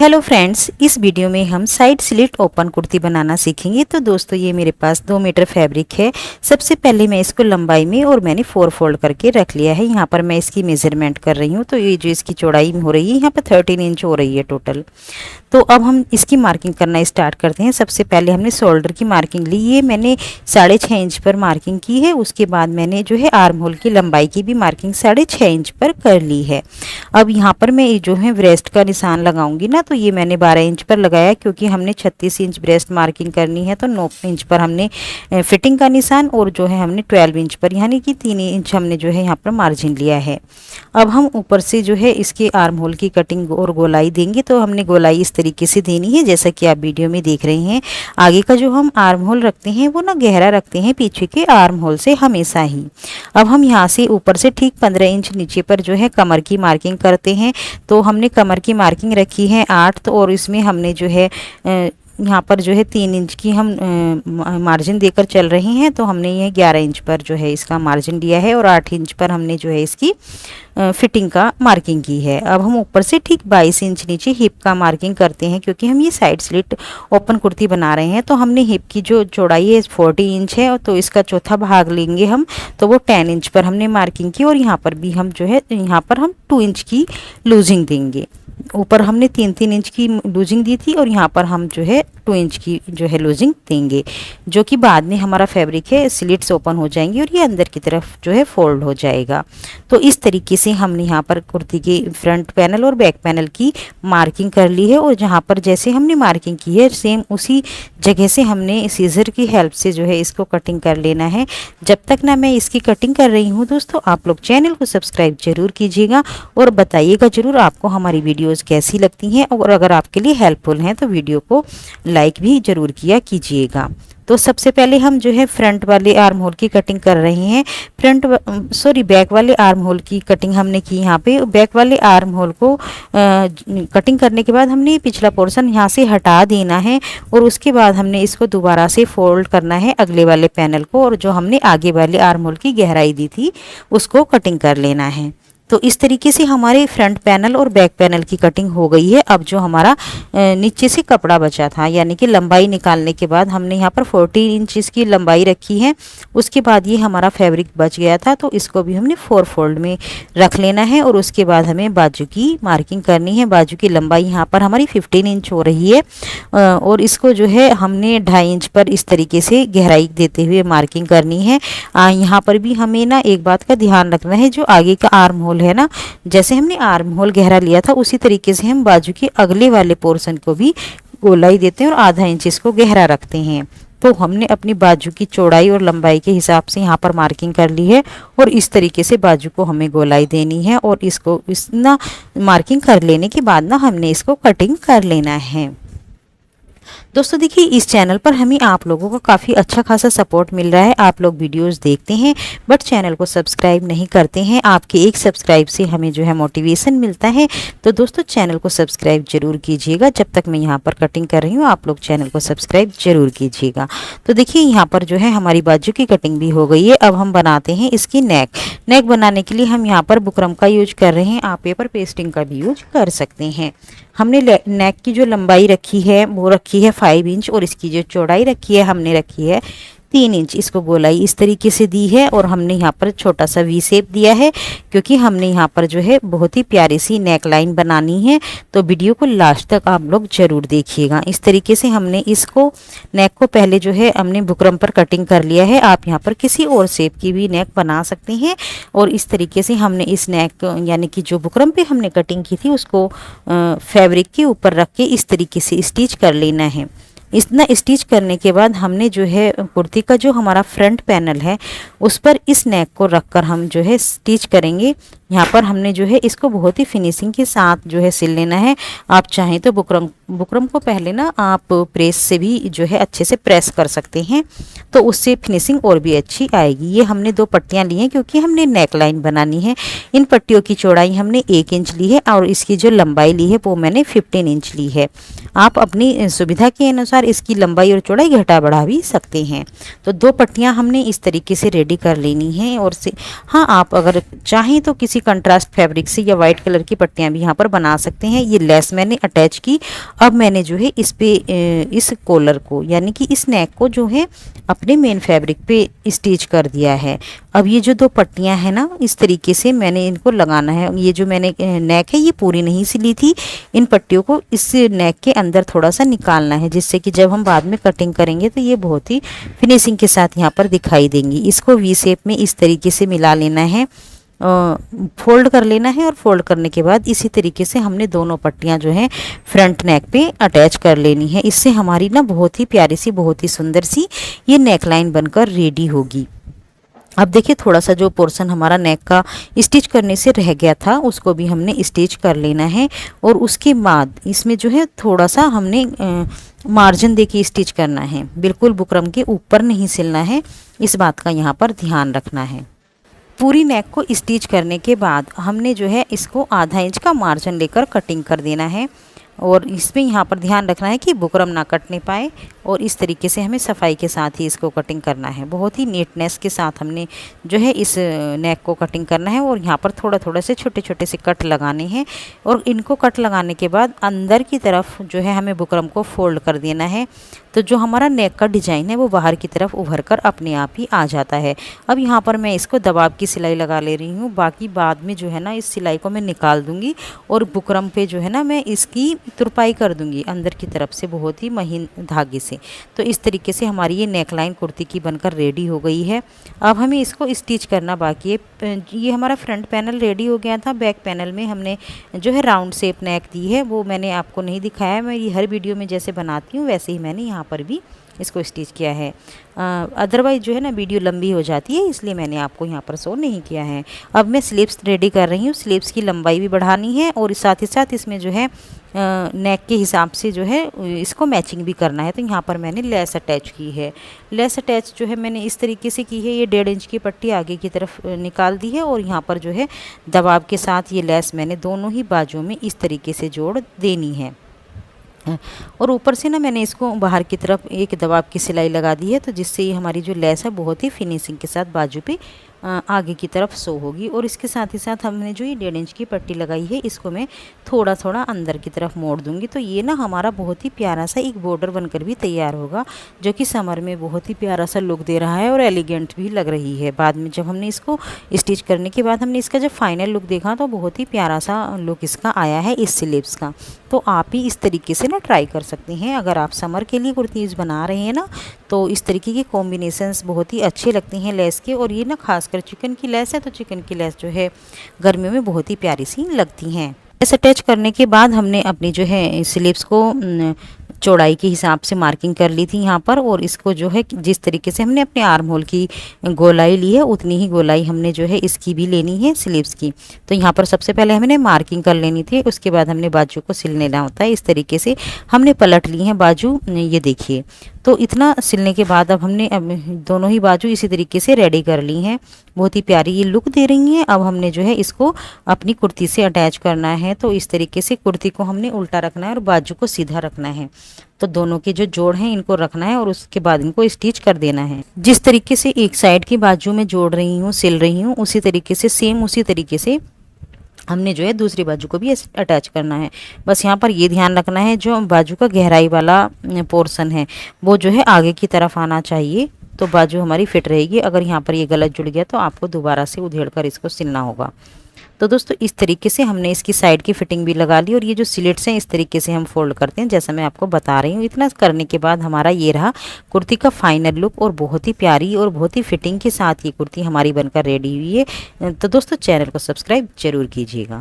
Hello friends, इस video में हम साइड स्लिट ओपन कुर्ती बनाना सीखेंगे। तो दोस्तों ये मेरे पास 2 मीटर फैब्रिक है। सबसे पहले मैं इसको लंबाई में और मैंने 4 फोल्ड करके रख लिया है। यहाँ पर मैं इसकी मेजरमेंट कर रही हूँ। तो ये जो इसकी चौड़ाई हो रही है यहाँ पर 13 इंच हो रही है टोटल। तो अब हम इसकी मार्किंग करना स्टार्ट करते हैं। सबसे पहले हमने शोल्डर की मार्किंग ली है, मैंने 6.5 इंच पर मार्किंग की है। उसके बाद मैंने जो है आर्म होल की लंबाई की भी मार्किंग 6.5 इंच पर कर ली है। अब यहाँ पर मैं जो है ब्रेस्ट का निशान लगाऊंगी ना, तो ये मैंने 12 इंच पर लगाया क्योंकि हमने 36 इंच ब्रेस्ट मार्किंग करनी है। तो 9 इंच पर हमने फिटिंग का निशान और जो है हमने 12 इंच पर यानी कि 3 इंच हमने जो है यहाँ पर मार्जिन लिया है। अब हम ऊपर से जो है इसके आर्म होल की कटिंग और गोलाई देंगे। तो हमने गोलाई इस तरीके से देनी है जैसा कि आप वीडियो में देख रहे हैं। आगे का जो हम आर्म होल रखते हैं वो ना गहरा रखते हैं पीछे के आर्म होल से हमेशा ही। अब हम यहाँ से ऊपर से ठीक 15 इंच नीचे पर जो है कमर की मार्किंग करते हैं। तो हमने कमर की मार्किंग रखी है 8, तो और इसमें हमने जो है यहाँ पर जो है 3 इंच की हम मार्जिन देकर चल रहे हैं। तो हमने ये 11 इंच पर जो है इसका मार्जिन दिया है और 8 इंच पर हमने जो है इसकी फिटिंग का मार्किंग की है। अब हम ऊपर से ठीक 22 इंच नीचे हिप का मार्किंग करते हैं क्योंकि हम ये साइड स्लिट ओपन कुर्ती बना रहे हैं। तो हमने हिप की जो चौड़ाई है 40 इंच है, तो इसका चौथा भाग लेंगे हम। तो वो 10 इंच पर हमने मार्किंग की और यहाँ पर भी हम जो है यहाँ पर हम 2 इंच की लूजिंग देंगे। ऊपर हमने 3-3 इंच की लूजिंग दी थी और यहाँ पर हम जो है 2 इंच की जो है लूजिंग देंगे, जो कि बाद में हमारा फैब्रिक है स्लिट्स ओपन हो जाएंगी और ये अंदर की तरफ जो है फोल्ड हो जाएगा। तो इस तरीके से हमने यहाँ पर कुर्ती के फ्रंट पैनल और बैक पैनल की मार्किंग कर ली है। और जहाँ पर जैसे हमने मार्किंग की है सेम उसी जगह से हमने सीजर की हेल्प से जो है इसको कटिंग कर लेना है। जब तक ना मैं इसकी कटिंग कर रही हूँ दोस्तों, आप लोग चैनल को सब्सक्राइब जरूर कीजिएगा और बताइएगा ज़रूर आपको हमारी वीडियोज़ कैसी लगती हैं। और अगर आपके लिए हेल्पफुल हैं तो वीडियो को लाइक भी ज़रूर किया कीजिएगा। तो सबसे पहले हम जो है फ्रंट वाले आर्म होल की कटिंग कर रहे हैं। बैक वाले आर्म होल की कटिंग हमने की। यहाँ पे बैक वाले आर्म होल को कटिंग करने के बाद हमने पिछला पोर्शन यहाँ से हटा देना है और उसके बाद हमने इसको दोबारा से फोल्ड करना है अगले वाले पैनल को, और जो हमने आगे वाले आर्म होल की गहराई दी थी उसको कटिंग कर लेना है। तो इस तरीके से हमारे फ्रंट पैनल और बैक पैनल की कटिंग हो गई है। अब जो हमारा नीचे से कपड़ा बचा था यानी कि लंबाई निकालने के बाद हमने यहाँ पर 14 इंच इसकी लंबाई रखी है। उसके बाद ये हमारा फैब्रिक बच गया था तो इसको भी हमने 4 फोल्ड में रख लेना है और उसके बाद हमें बाजू की मार्किंग करनी है। बाजू की लंबाई यहाँ पर हमारी 15 इंच हो रही है और इसको जो है हमने 2.5 इंच पर इस तरीके से गहराई देते हुए मार्किंग करनी है। यहाँ पर भी हमें ना एक बात का ध्यान रखना है, जो आगे का आर्म होल है ना, जैसे हमने आर्म होल गहरा लिया था उसी तरीके से हम बाजू के अगले वाले पोर्शन को भी गोलाई देते हैं और आधा इंच इसको गहरा रखते हैं। तो हमने अपनी बाजू की चौड़ाई और लंबाई के हिसाब से यहाँ पर मार्किंग कर ली है और इस तरीके से बाजू को हमें गोलाई देनी है और इसको इस ना मार्किंग कर लेने के बाद ना हमने इसको कटिंग कर लेना है। दोस्तों देखिए, इस चैनल पर हमें आप लोगों का काफ़ी अच्छा खासा सपोर्ट मिल रहा है। आप लोग वीडियोस देखते हैं बट चैनल को सब्सक्राइब नहीं करते हैं। आपके एक सब्सक्राइब से हमें जो है मोटिवेशन मिलता है। तो दोस्तों चैनल को सब्सक्राइब जरूर कीजिएगा। जब तक मैं यहाँ पर कटिंग कर रही हूँ आप लोग चैनल को सब्सक्राइब जरूर कीजिएगा। तो देखिए यहाँ पर जो है हमारी बाजू की कटिंग भी हो गई है। अब हम बनाते हैं इसकी नेक बनाने के लिए हम यहाँ पर बुकरम का यूज कर रहे हैं। आप पेपर पेस्टिंग का भी यूज कर सकते हैं। हमने नेक की जो लंबाई रखी है वो रखी है 5 इंच और इसकी जो चौड़ाई रखी है हमने रखी है 3 इंच। इसको गोलाई इस तरीके से दी है और हमने यहाँ पर छोटा सा वी शेप दिया है क्योंकि हमने यहाँ पर जो है बहुत ही प्यारी सी नेक लाइन बनानी है। तो वीडियो को लास्ट तक आप लोग जरूर देखिएगा। इस तरीके से हमने इसको नेक को पहले जो है हमने बुकरम पर कटिंग कर लिया है। आप यहाँ पर किसी और शेप की भी नेक बना सकते हैं और इस तरीके से हमने इस नेक यानी कि जो बुकरम पे हमने कटिंग की थी उसको फैब्रिक के ऊपर रख के इस तरीके से स्टिच कर लेना है। इतना स्टिच करने के बाद हमने जो है कुर्ती का जो हमारा फ्रंट पैनल है उस पर इस नेक को रखकर हम जो है स्टिच करेंगे। यहाँ पर हमने जो है इसको बहुत ही फिनिशिंग के साथ जो है सिल लेना है। आप चाहें तो बुकरम को पहले ना आप प्रेस से भी जो है अच्छे से प्रेस कर सकते हैं, तो उससे फिनिशिंग और भी अच्छी आएगी। ये हमने 2 पट्टियाँ ली हैं क्योंकि हमने नेक लाइन बनानी है। इन पट्टियों की चौड़ाई हमने 1 इंच ली है और इसकी जो लंबाई ली है वो मैंने 15 इंच ली है। आप अपनी सुविधा के अनुसार इसकी लंबाई और चौड़ाई घटा बढ़ा भी सकते हैं। तो 2 पट्टियाँ हमने इस तरीके से रेडी कर लेनी है। और हाँ, आप अगर चाहें तो किसी कंट्रास्ट फैब्रिक से या वाइट कलर की पट्टियाँ भी यहाँ पर बना सकते हैं। ये लेस मैंने अटैच की। अब मैंने जो है इस पे इस कॉलर को यानी कि इस नेक को जो है अपने मेन फैब्रिक पे स्टिच कर दिया है। अब ये जो 2 पट्टियाँ हैं ना, इस तरीके से मैंने इनको लगाना है। ये जो मैंने नेक है ये पूरी नहीं सिली थी, इन पट्टियों को इस नेक के अंदर थोड़ा सा निकालना है, जिससे कि जब हम बाद में कटिंग करेंगे तो ये बहुत ही फिनिशिंग के साथ यहाँ पर दिखाई देंगी। इसको वी शेप में इस तरीके से मिला लेना है, फोल्ड कर लेना है। और फोल्ड करने के बाद इसी तरीके से हमने दोनों पट्टियाँ जो हैं फ्रंट नेक पे अटैच कर लेनी है। इससे हमारी ना बहुत ही प्यारी सी, बहुत ही सुंदर सी ये नेक लाइन बनकर रेडी होगी। अब देखिए, थोड़ा सा जो पोर्शन हमारा नेक का स्टिच करने से रह गया था उसको भी हमने स्टिच कर लेना है। और उसके बाद इसमें जो है थोड़ा सा हमने मार्जिन देके स्टिच करना है, बिल्कुल बुकरम के ऊपर नहीं सिलना है। इस बात का यहाँ पर ध्यान रखना है। पूरी नेक को स्टिच करने के बाद हमने जो है इसको आधा इंच का मार्जिन लेकर कटिंग कर देना है। और इसमें यहाँ पर ध्यान रखना है कि बुकरम ना कटने पाए। और इस तरीके से हमें सफाई के साथ ही इसको कटिंग करना है। बहुत ही नीटनेस के साथ हमने जो है इस नेक को कटिंग करना है। और यहाँ पर थोड़ा थोड़ा से छोटे छोटे से कट लगाने हैं। और इनको कट लगाने के बाद अंदर की तरफ जो है हमें बुकरम को फोल्ड कर देना है। तो जो हमारा नेक का डिज़ाइन है वो बाहर की तरफ उभर कर अपने आप ही आ जाता है। अब यहाँ पर मैं इसको दबाव की सिलाई लगा ले रही हूँ। बाकी बाद में जो है ना इस सिलाई को मैं निकाल दूँगी और बुकरम पे जो है ना मैं इसकी तुरपाई कर दूँगी अंदर की तरफ से बहुत ही महीन धागे से। तो इस तरीके से हमारी ये नेकलाइन कुर्ती की बनकर रेडी हो गई है। अब हमें इसको स्टिच करना बाकी है। ये हमारा फ्रंट पैनल रेडी हो गया था। बैक पैनल में हमने जो है राउंड शेप नेक दी है, वो मैंने आपको नहीं दिखाया। मैं ये हर वीडियो में जैसे बनाती हूँ वैसे ही मैंने यहाँ पर भी इसको स्टिच किया है। अदरवाइज़ जो है ना वीडियो लंबी हो जाती है, इसलिए मैंने आपको यहाँ पर शो नहीं किया है। अब मैं स्लीव्स रेडी कर रही हूँ। स्लीव्स की लंबाई भी बढ़ानी है और साथ ही साथ इसमें जो है नेक के हिसाब से जो है इसको मैचिंग भी करना है। तो यहाँ पर मैंने लेस अटैच की है। लेस अटैच जो है मैंने इस तरीके से की है। ये 1.5 इंच की पट्टी आगे की तरफ निकाल दी है। और यहाँ पर जो है दबाव के साथ ये लेस मैंने दोनों ही बाजुओं में इस तरीके से जोड़ देनी है। और ऊपर से ना मैंने इसको बाहर की तरफ एक दबाव की सिलाई लगा दी है, तो जिससे ये हमारी जो लेस है बहुत ही फिनिशिंग के साथ बाजू पे आगे की तरफ शो होगी। और इसके साथ ही साथ हमने जो ये 1.5 इंच की पट्टी लगाई है इसको मैं थोड़ा थोड़ा अंदर की तरफ मोड़ दूंगी। तो ये ना हमारा बहुत ही प्यारा सा एक बॉर्डर बनकर भी तैयार होगा, जो कि समर में बहुत ही प्यारा सा लुक दे रहा है और एलिगेंट भी लग रही है। बाद में जब हमने इसको स्टिच करने के बाद हमने इसका जब फाइनल लुक देखा तो बहुत ही प्यारा सा लुक इसका आया है इस स्लीव्स का। तो आप ही इस तरीके से ना ट्राई कर सकते हैं। अगर आप समर के लिए कुर्तीज़ बना रहे हैं ना, तो इस तरीके के कॉम्बिनेशंस बहुत ही अच्छे लगते हैं लेस के। और ये ना खासकर चिकन की लेस है, तो चिकन की लेस जो है गर्मियों में बहुत ही प्यारी सी लगती हैं। लेस अटैच करने के बाद हमने अपनी जो है स्लीव्स को चौड़ाई के हिसाब से मार्किंग कर ली थी यहाँ पर। और इसको जो है जिस तरीके से हमने अपने आर्म होल की गोलाई ली है उतनी ही गोलाई हमने जो है इसकी भी लेनी है स्लीव्स की। तो यहाँ पर सबसे पहले हमने मार्किंग कर लेनी थी, उसके बाद हमने बाजू को सिल लेना होता है। इस तरीके से हमने पलट ली हैं बाजू, ये देखिए। तो इतना सिलने के बाद अब हमने दोनों ही बाजू इसी तरीके से रेडी कर ली हैं। बहुत ही प्यारी ये लुक दे रही हैं। अब हमने जो है इसको अपनी कुर्ती से अटैच करना है। तो इस तरीके से कुर्ती को हमने उल्टा रखना है और बाजू को सीधा रखना है। तो दोनों के जो जोड़ हैं इनको रखना है और उसके बाद इनको स्टिच कर देना है। जिस तरीके से एक साइड की बाजू में जोड़ रही हूँ, सिल रही हूँ, उसी तरीके से सेम उसी तरीके से हमने जो है दूसरी बाजू को भी अटैच करना है। बस यहाँ पर ये ध्यान रखना है जो बाजू का गहराई वाला पोर्शन है वो जो है आगे की तरफ आना चाहिए, तो बाजू हमारी फिट रहेगी। अगर यहाँ पर ये गलत जुड़ गया तो आपको दोबारा से उधेड़ कर इसको सिलना होगा। तो दोस्तों इस तरीके से हमने इसकी साइड की फिटिंग भी लगा ली। और ये जो स्लिट्स हैं इस तरीके से हम फोल्ड करते हैं जैसा मैं आपको बता रही हूँ। इतना करने के बाद हमारा ये रहा कुर्ती का फाइनल लुक। और बहुत ही प्यारी और बहुत ही फिटिंग के साथ ये कुर्ती हमारी बनकर रेडी हुई है। तो दोस्तों चैनल को सब्सक्राइब जरूर कीजिएगा।